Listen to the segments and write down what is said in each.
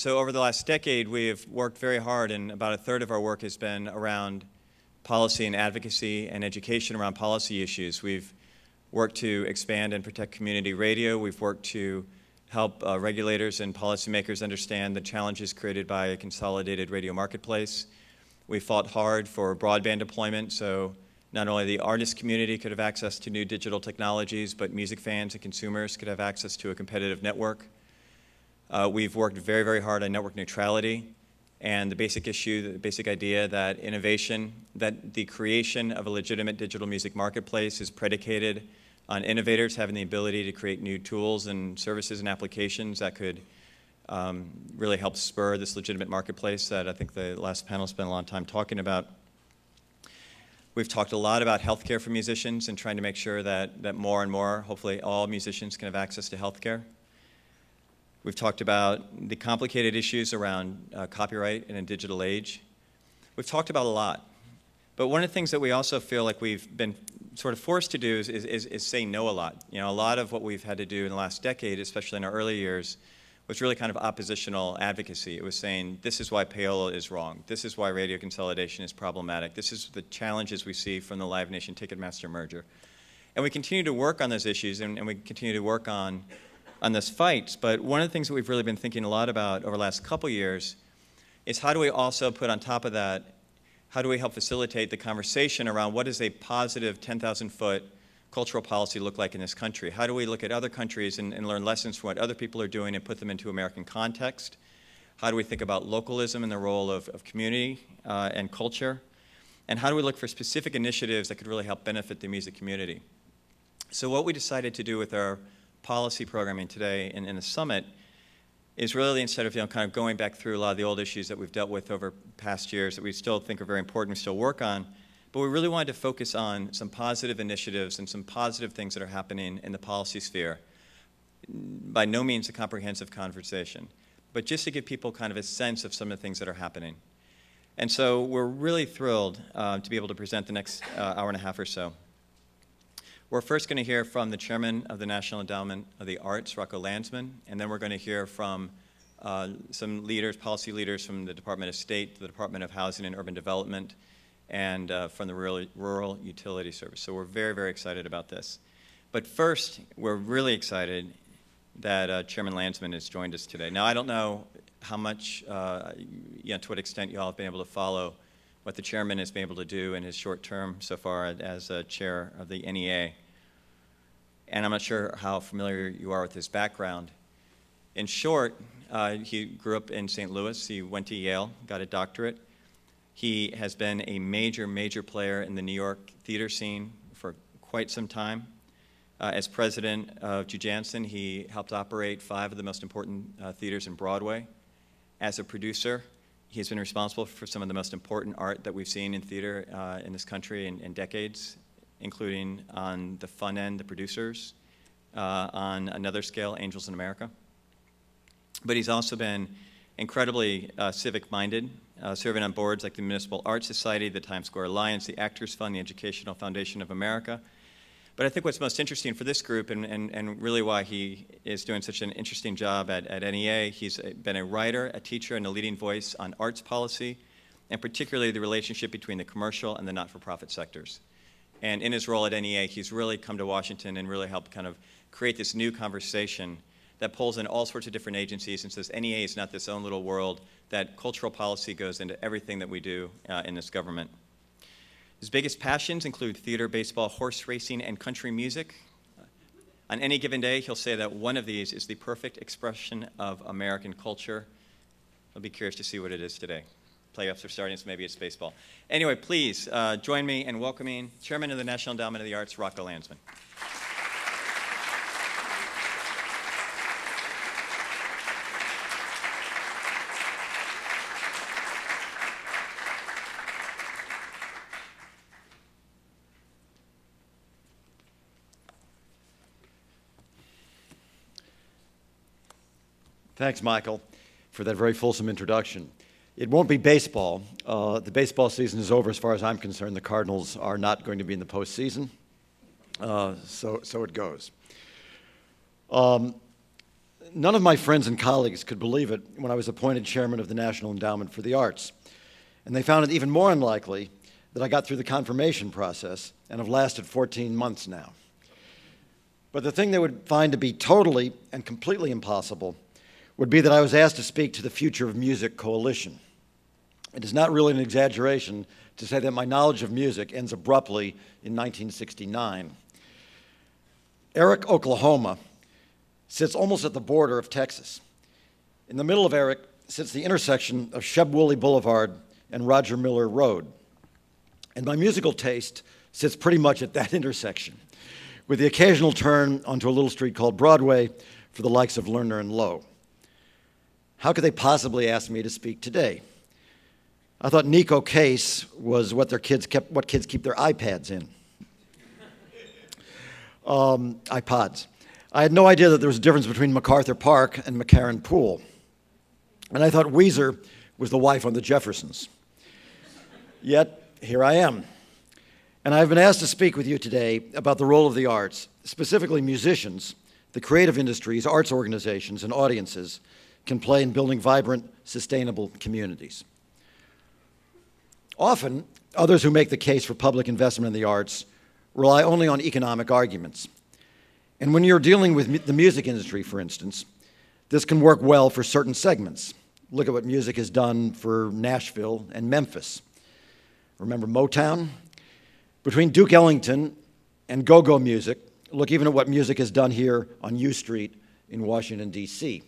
So over the last decade, we've worked very hard, and about a third of our work has been around policy and advocacy and education around policy issues. We've worked to expand and protect community radio. We've worked to help regulators and policymakers understand the challenges created by a consolidated radio marketplace. We fought hard for broadband deployment, so not only the artist community could have access to new digital technologies, but music fans and consumers could have access to a competitive network. We've worked very, very hard on network neutrality and the basic issue, the basic idea that innovation, that the creation of a legitimate digital music marketplace is predicated on innovators having the ability to create new tools and services and applications that could really help spur this legitimate marketplace that I think the last panel spent a lot of time talking about. We've talked a lot about healthcare for musicians and trying to make sure that more and more, hopefully all musicians can have access to healthcare. We've talked about the complicated issues around copyright in a digital age. We've talked about a lot. But one of the things that we also feel like we've been sort of forced to do is say no a lot. You know, a lot of what we've had to do in the last decade, especially in our early years, was really kind of oppositional advocacy. It was saying, this is why payola is wrong. This is why radio consolidation is problematic. This is the challenges we see from the Live Nation Ticketmaster merger. And we continue to work on those issues, and we continue to work on this fight. But one of the things that we've really been thinking a lot about over the last couple years is how do we also put on top of that, how do we help facilitate the conversation around what does a positive 10,000-foot cultural policy look like in this country? How do we look at other countries and learn lessons from what other people are doing and put them into American context? How do we think about localism and the role of community and culture? And how do we look for specific initiatives that could really help benefit the music community? So what we decided to do with our policy programming today in the summit is really, instead of kind of going back through a lot of the old issues that we've dealt with over past years that we still think are very important, we still work on, but we really wanted to focus on some positive initiatives and some positive things that are happening in the policy sphere. By no means a comprehensive conversation, but just to give people kind of a sense of some of the things that are happening. And so we're really thrilled to be able to present the next hour and a half or so. We're first going to hear from the chairman of the National Endowment of the Arts, Rocco Landesman, and then we're going to hear from some leaders, policy leaders from the Department of State, the Department of Housing and Urban Development, and from the Rural Utility Service. So we're very, very excited about this. But first, we're really excited that Chairman Landesman has joined us today. Now, I don't know how much, to what extent you all have been able to follow what the chairman has been able to do in his short term so far as chair of the NEA. And I'm not sure how familiar you are with his background. In short, he grew up in St. Louis. He went to Yale, got a doctorate. He has been a major, major player in the New York theater scene for quite some time. As president of Jew Jansen, he helped operate 5 of the most important theaters in Broadway. As a producer, he's been responsible for some of the most important art that we've seen in theater in this country in decades, including on the fun end, the producers, on another scale, Angels in America. But he's also been incredibly civic-minded, serving on boards like the Municipal Arts Society, the Times Square Alliance, the Actors Fund, the Educational Foundation of America. But I think what's most interesting for this group, and really why he is doing such an interesting job at NEA, he's been a writer, a teacher, and a leading voice on arts policy, and particularly the relationship between the commercial and the not-for-profit sectors. And in his role at NEA, he's really come to Washington and really helped kind of create this new conversation that pulls in all sorts of different agencies and says NEA is not this own little world, that cultural policy goes into everything that we do in this government. His biggest passions include theater, baseball, horse racing, and country music. On any given day, he'll say that one of these is the perfect expression of American culture. I'll be curious to see what it is today. Playoffs are starting, so maybe it's baseball. Anyway, please join me in welcoming Chairman of the National Endowment of the Arts, Rocco Landesman. Thanks, Michael, for that very fulsome introduction. It won't be baseball. The baseball season is over as far as I'm concerned. The Cardinals are not going to be in the postseason, so it goes. none of my friends and colleagues could believe it when I was appointed chairman of the National Endowment for the Arts. And they found it even more unlikely that I got through the confirmation process and have lasted 14 months now. But the thing they would find to be totally and completely impossible would be that I was asked to speak to the Future of Music Coalition. It is not really an exaggeration to say that my knowledge of music ends abruptly in 1969. Eric, Oklahoma, sits almost at the border of Texas. In the middle of Eric sits the intersection of Sheb Wooley Boulevard and Roger Miller Road. And my musical taste sits pretty much at that intersection, with the occasional turn onto a little street called Broadway for the likes of Lerner and Lowe. How could they possibly ask me to speak today? I thought Nico Case was what kids keep their iPads in. iPods. I had no idea that there was a difference between MacArthur Park and McCarran Pool. And I thought Weezer was the wife on the Jeffersons. Yet, here I am. And I've been asked to speak with you today about the role of the arts, specifically musicians, the creative industries, arts organizations, and audiences can play in building vibrant, sustainable communities. Often, others who make the case for public investment in the arts rely only on economic arguments. And when you're dealing with the music industry, for instance, this can work well for certain segments. Look at what music has done for Nashville and Memphis. Remember Motown? Between Duke Ellington and go-go music, look even at what music has done here on U Street in Washington, D.C.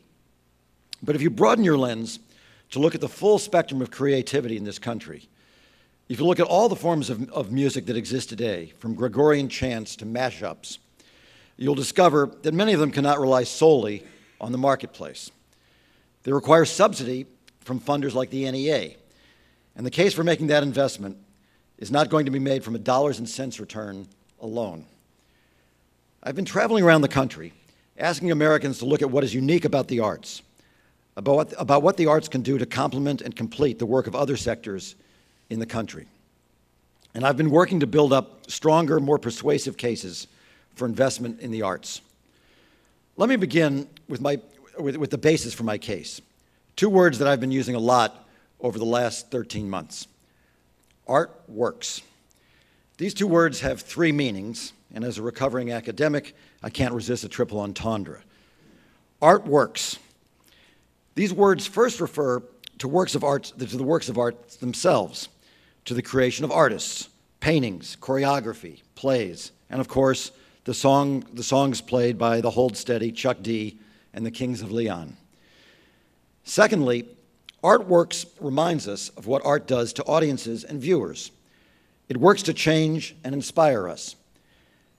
But if you broaden your lens to look at the full spectrum of creativity in this country, if you look at all the forms of music that exist today, from Gregorian chants to mashups, you'll discover that many of them cannot rely solely on the marketplace. They require subsidy from funders like the NEA, and the case for making that investment is not going to be made from a dollars and cents return alone. I've been traveling around the country asking Americans to look at what is unique about the arts, about what the arts can do to complement and complete the work of other sectors in the country. And I've been working to build up stronger, more persuasive cases for investment in the arts. Let me begin with the basis for my case. Two words that I've been using a lot over the last 13 months. Art works. These two words have three meanings, and as a recovering academic, I can't resist a triple entendre. Art works. These words first refer to the works of art themselves, to the creation of artists, paintings, choreography, plays, and of course, the songs played by the Hold Steady, Chuck D, and the Kings of Leon. Secondly, artworks reminds us of what art does to audiences and viewers. It works to change and inspire us.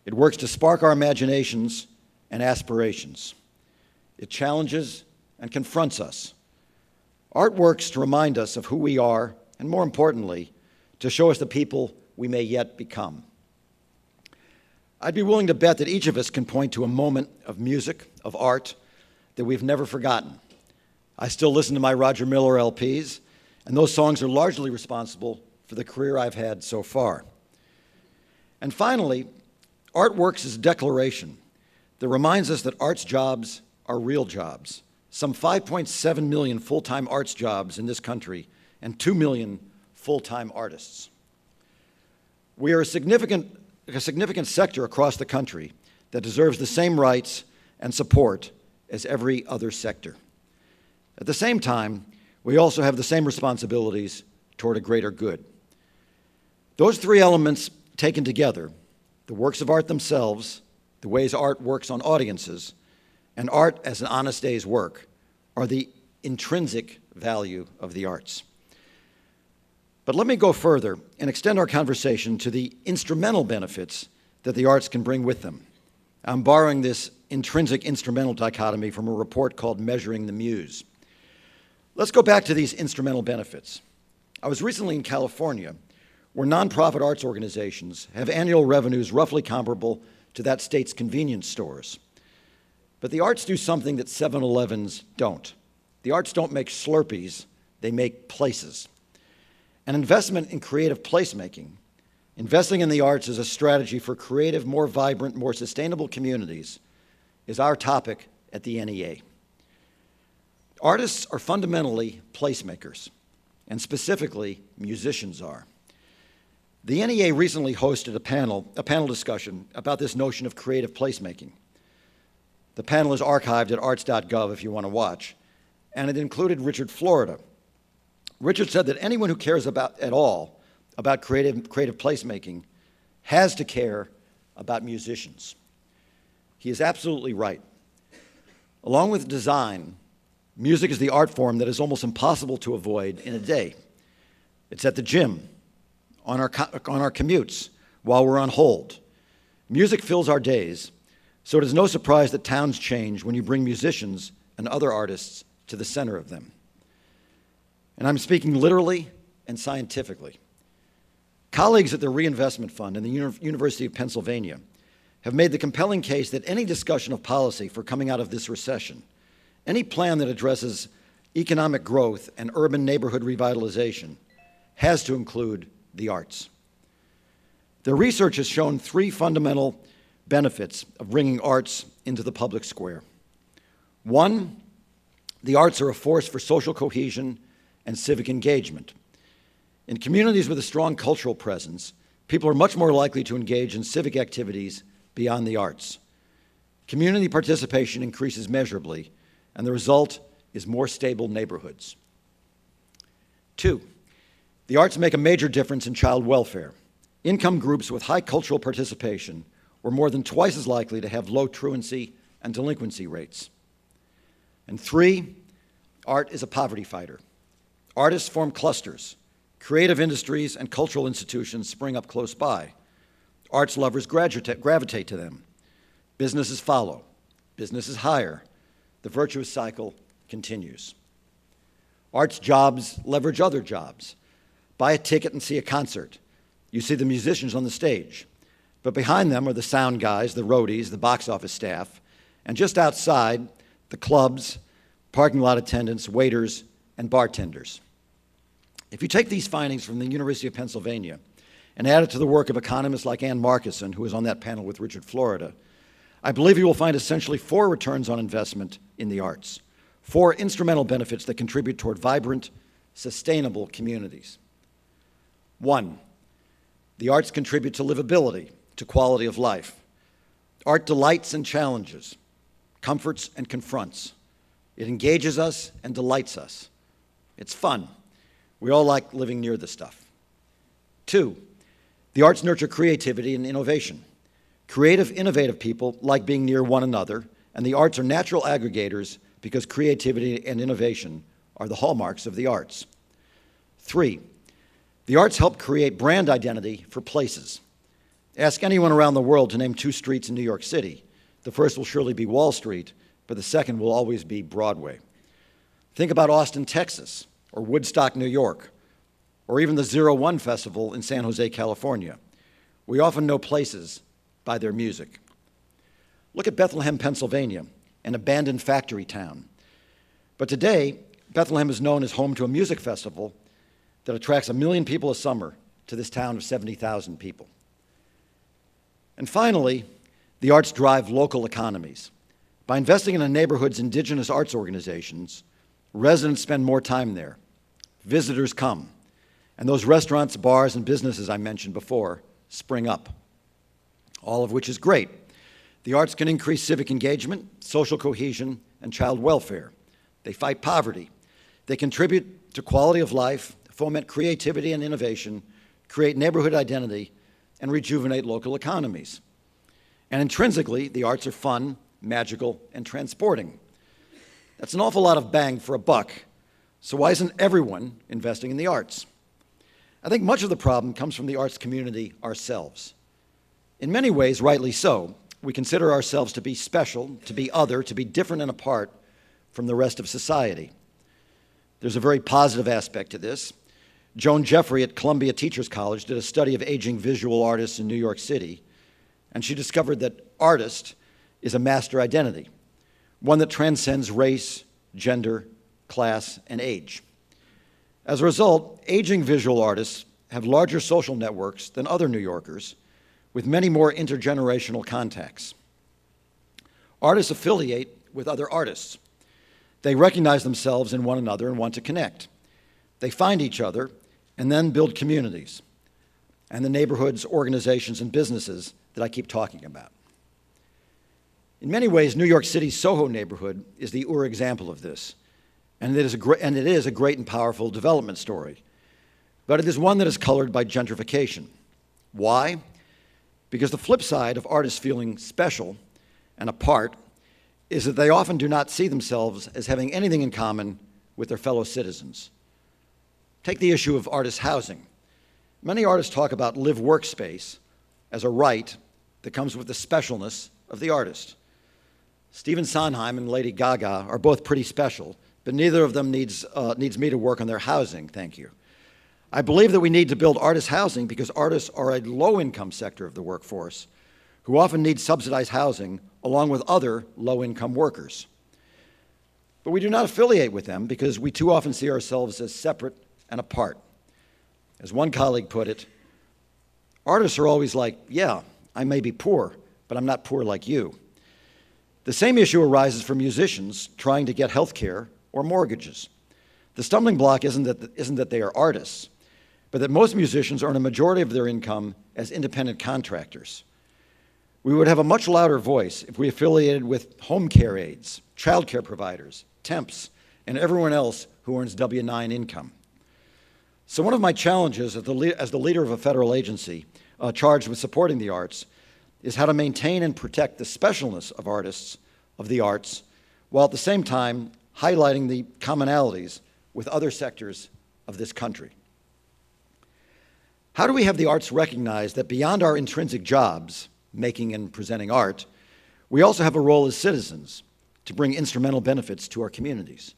It works to spark our imaginations and aspirations. It challenges and confronts us. Art works to remind us of who we are, and more importantly, to show us the people we may yet become. I'd be willing to bet that each of us can point to a moment of music, of art, that we've never forgotten. I still listen to my Roger Miller LPs, and those songs are largely responsible for the career I've had so far. And finally, art works as a declaration that reminds us that arts jobs are real jobs. Some 5.7 million full-time arts jobs in this country and 2 million full-time artists. We are a significant sector across the country that deserves the same rights and support as every other sector. At the same time, we also have the same responsibilities toward a greater good. Those three elements taken together, the works of art themselves, the ways art works on audiences, and art as an honest day's work, are the intrinsic value of the arts. But let me go further and extend our conversation to the instrumental benefits that the arts can bring with them. I'm borrowing this intrinsic-instrumental dichotomy from a report called Measuring the Muse. Let's go back to these instrumental benefits. I was recently in California, where nonprofit arts organizations have annual revenues roughly comparable to that state's convenience stores. But the arts do something that 7-Elevens don't. The arts don't make Slurpees, they make places. An investment in creative placemaking, investing in the arts as a strategy for creative, more vibrant, more sustainable communities, is our topic at the NEA. Artists are fundamentally placemakers, and specifically, musicians are. The NEA recently hosted a panel discussion about this notion of creative placemaking. The panel is archived at arts.gov if you want to watch, and it included Richard Florida. Richard said that anyone who cares at all about creative placemaking has to care about musicians. He is absolutely right. Along with design, music is the art form that is almost impossible to avoid in a day. It's at the gym, on our commutes, while we're on hold. Music fills our days, so it is no surprise that towns change when you bring musicians and other artists to the center of them. And I'm speaking literally and scientifically. Colleagues at the Reinvestment Fund and the University of Pennsylvania have made the compelling case that any discussion of policy for coming out of this recession, any plan that addresses economic growth and urban neighborhood revitalization, has to include the arts. Their research has shown three fundamental benefits of bringing arts into the public square. One, the arts are a force for social cohesion and civic engagement. In communities with a strong cultural presence, people are much more likely to engage in civic activities beyond the arts. Community participation increases measurably, and the result is more stable neighborhoods. Two, the arts make a major difference in child welfare. Income groups with high cultural participation were more than twice as likely to have low truancy and delinquency rates. And three, art is a poverty fighter. Artists form clusters. Creative industries and cultural institutions spring up close by. Arts lovers gravitate to them. Businesses follow. Businesses hire. The virtuous cycle continues. Arts jobs leverage other jobs. Buy a ticket and see a concert. You see the musicians on the stage. But behind them are the sound guys, the roadies, the box office staff, and just outside, the clubs, parking lot attendants, waiters, and bartenders. If you take these findings from the University of Pennsylvania and add it to the work of economists like Ann Markison, who was on that panel with Richard Florida, I believe you will find essentially four returns on investment in the arts, four instrumental benefits that contribute toward vibrant, sustainable communities. One, the arts contribute to livability, to quality of life. Art delights and challenges, comforts and confronts. It engages us and delights us. It's fun. We all like living near the stuff. Two, the arts nurture creativity and innovation. Creative, innovative people like being near one another, and the arts are natural aggregators because creativity and innovation are the hallmarks of the arts. Three, the arts help create brand identity for places. Ask anyone around the world to name two streets in New York City. The first will surely be Wall Street, but the second will always be Broadway. Think about Austin, Texas, or Woodstock, New York, or even the 01 Festival in San Jose, California. We often know places by their music. Look at Bethlehem, Pennsylvania, an abandoned factory town. But today, Bethlehem is known as home to a music festival that attracts 1 million people a summer to this town of 70,000 people. And finally, the arts drive local economies. By investing in a neighborhood's indigenous arts organizations, residents spend more time there. Visitors come. And those restaurants, bars, and businesses I mentioned before spring up, all of which is great. The arts can increase civic engagement, social cohesion, and child welfare. They fight poverty. They contribute to quality of life, foment creativity and innovation, create neighborhood identity, and rejuvenate local economies. And intrinsically, the arts are fun, magical, and transporting. That's an awful lot of bang for a buck. So why isn't everyone investing in the arts? I think much of the problem comes from the arts community ourselves. In many ways, rightly so, we consider ourselves to be special, to be other, to be different and apart from the rest of society. There's a very positive aspect to this. Joan Jeffrey at Columbia Teachers College did a study of aging visual artists in New York City, and she discovered that artist is a master identity, one that transcends race, gender, class, and age. As a result, aging visual artists have larger social networks than other New Yorkers, with many more intergenerational contacts. Artists affiliate with other artists. They recognize themselves in one another and want to connect. They find each other and then build communities and the neighborhoods, organizations, and businesses that I keep talking about. In many ways, New York City's Soho neighborhood is the example of this, and it is a great and powerful development story. But it is one that is colored by gentrification. Why? Because the flip side of artists feeling special and apart is that they often do not see themselves as having anything in common with their fellow citizens. Take the issue of artist housing. Many artists talk about live workspace as a right that comes with the specialness of the artist. Stephen Sondheim and Lady Gaga are both pretty special, but neither of them needs me to work on their housing, thank you. I believe that we need to build artist housing because artists are a low-income sector of the workforce who often need subsidized housing along with other low-income workers. But we do not affiliate with them because we too often see ourselves as separate and apart. As one colleague put it, artists are always like, yeah, I may be poor, but I'm not poor like you. The same issue arises for musicians trying to get health care or mortgages. The stumbling block isn't that they are artists, but that most musicians earn a majority of their income as independent contractors. We would have a much louder voice if we affiliated with home care aides, child care providers, temps, and everyone else who earns W-9 income. So one of my challenges as the leader of a federal agency charged with supporting the arts is how to maintain and protect the specialness of artists, of the arts, while at the same time highlighting the commonalities with other sectors of this country. How do we have the arts recognize that beyond our intrinsic jobs, making and presenting art, we also have a role as citizens to bring instrumental benefits to our communities?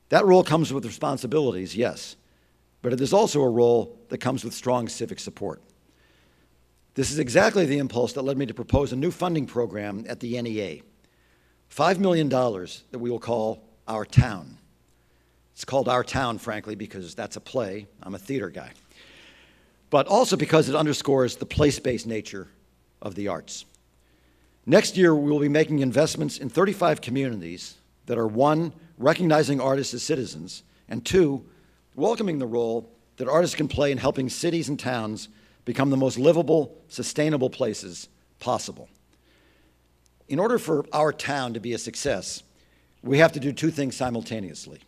That role comes with responsibilities, yes, but it is also a role that comes with strong civic support. This is exactly the impulse that led me to propose a new funding program at the NEA, $5 million that we will call Our Town. It's called Our Town, frankly, because that's a play. I'm a theater guy. But also because it underscores the place-based nature of the arts. Next year, we will be making investments in 35 communities that are, one, recognizing artists as citizens, and two, welcoming the role that artists can play in helping cities and towns become the most livable, sustainable places possible. In order for our town to be a success, we have to do two things simultaneously.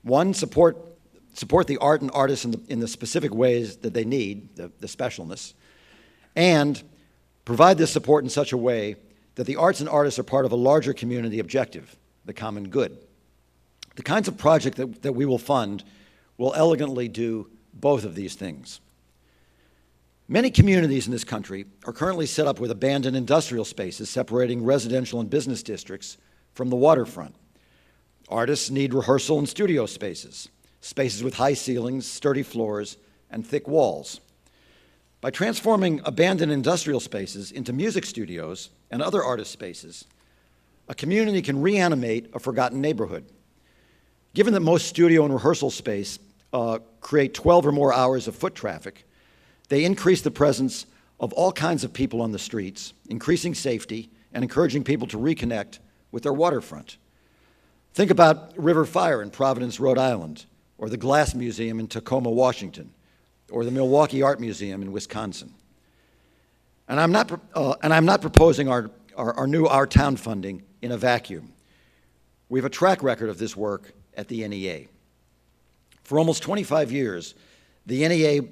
One, support the art and artists in the specific ways that they need, the specialness, and provide this support in such a way that the arts and artists are part of a larger community objective, the common good. The kinds of projects that we will fund will elegantly do both of these things. Many communities in this country are currently set up with abandoned industrial spaces separating residential and business districts from the waterfront. Artists need rehearsal and studio spaces, spaces with high ceilings, sturdy floors, and thick walls. By transforming abandoned industrial spaces into music studios and other artist spaces, a community can reanimate a forgotten neighborhood. Given that most studio and rehearsal space create 12 or more hours of foot traffic, they increase the presence of all kinds of people on the streets, increasing safety and encouraging people to reconnect with their waterfront. Think about River Fire in Providence, Rhode Island, or the Glass Museum in Tacoma, Washington, or the Milwaukee Art Museum in Wisconsin. And I'm not proposing our new Our Town funding in a vacuum. We have a track record of this work at the NEA. For almost 25 years, the NEA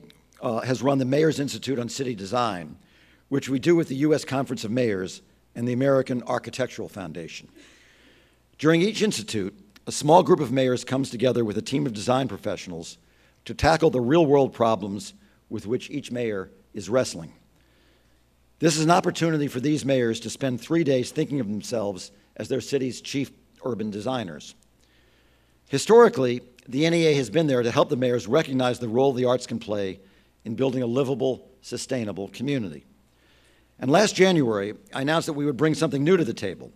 has run the Mayor's Institute on City Design, which we do with the U.S. Conference of Mayors and the American Architectural Foundation. During each institute, a small group of mayors comes together with a team of design professionals to tackle the real-world problems with which each mayor is wrestling. This is an opportunity for these mayors to spend 3 days thinking of themselves as their city's chief urban designers. Historically, the NEA has been there to help the mayors recognize the role the arts can play in building a livable, sustainable community. And last January, I announced that we would bring something new to the table.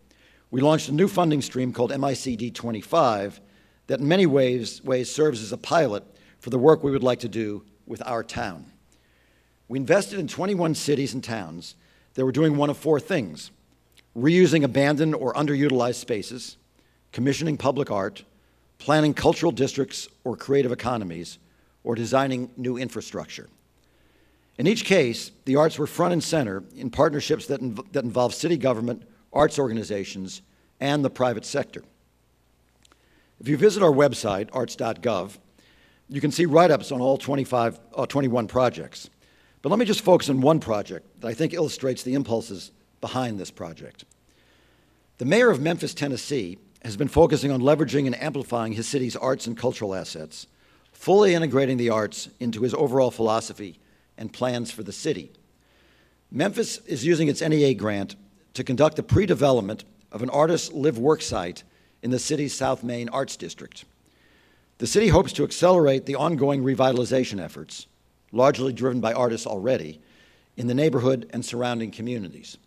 We launched a new funding stream called MICD 25 that in many ways serves as a pilot for the work we would like to do with our town. We invested in 21 cities and towns that were doing one of four things: reusing abandoned or underutilized spaces, commissioning public art, planning cultural districts or creative economies, or designing new infrastructure. In each case, the arts were front and center in partnerships that involve city government, arts organizations, and the private sector. If you visit our website, arts.gov, you can see write-ups on all 21 projects. But let me just focus on one project that I think illustrates the impulses behind this project. The mayor of Memphis, Tennessee, has been focusing on leveraging and amplifying his city's arts and cultural assets, fully integrating the arts into his overall philosophy and plans for the city. Memphis is using its NEA grant to conduct the pre-development of an artist live-work site in the city's South Main Arts District. The city hopes to accelerate the ongoing revitalization efforts, largely driven by artists already, in the neighborhood and surrounding communities.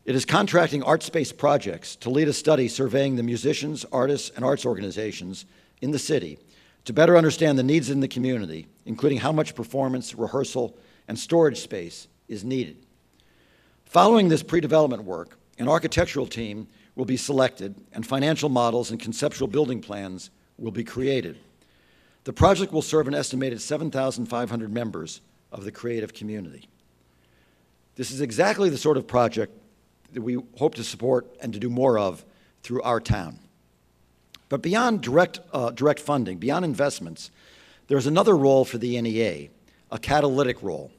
It is contracting ArtSpace projects to lead a study surveying the musicians, artists, and arts organizations in the city to better understand the needs in the community, including how much performance, rehearsal, and storage space is needed. Following this pre-development work, an architectural team will be selected and financial models and conceptual building plans will be created. The project will serve an estimated 7,500 members of the creative community. This is exactly the sort of project that we hope to support and to do more of through our town. But beyond direct funding, beyond investments, there's another role for the NEA, a catalytic role.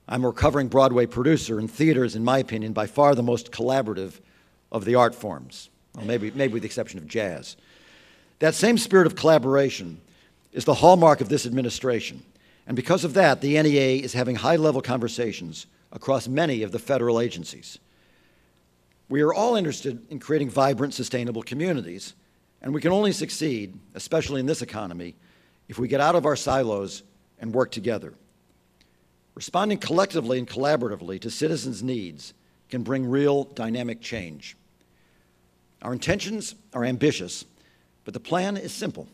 I'm a recovering Broadway producer, and theater is, in my opinion, by far the most collaborative of the art forms, well, maybe with the exception of jazz. That same spirit of collaboration is the hallmark of this administration, and because of that, the NEA is having high-level conversations across many of the federal agencies. We are all interested in creating vibrant, sustainable communities, and we can only succeed, especially in this economy, if we get out of our silos and work together. Responding collectively and collaboratively to citizens' needs can bring real dynamic change. Our intentions are ambitious, but the plan is simple.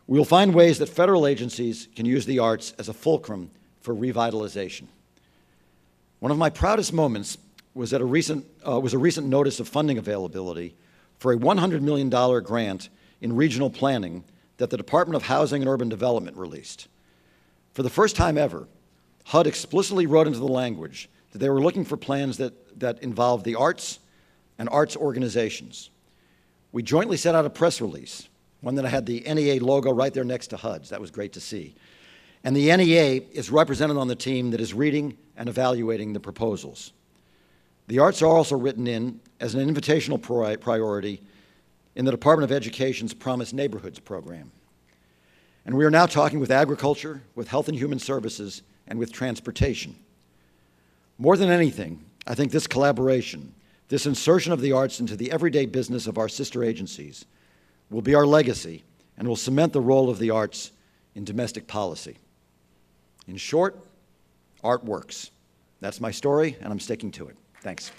We will find ways that federal agencies can use the arts as a fulcrum for revitalization. One of my proudest moments was a recent notice of funding availability for a $100 million grant in regional planning that the Department of Housing and Urban Development released. For the first time ever, HUD explicitly wrote into the language that they were looking for plans that involved the arts and arts organizations. We jointly set out a press release, one that had the NEA logo right there next to HUD's. That was great to see. And the NEA is represented on the team that is reading and evaluating the proposals. The arts are also written in as an invitational priority in the Department of Education's Promise Neighborhoods program. And we are now talking with agriculture, with health and human services, and with transportation. More than anything, I think this collaboration, this insertion of the arts into the everyday business of our sister agencies, will be our legacy and will cement the role of the arts in domestic policy. In short, art works. That's my story, and I'm sticking to it. Thanks.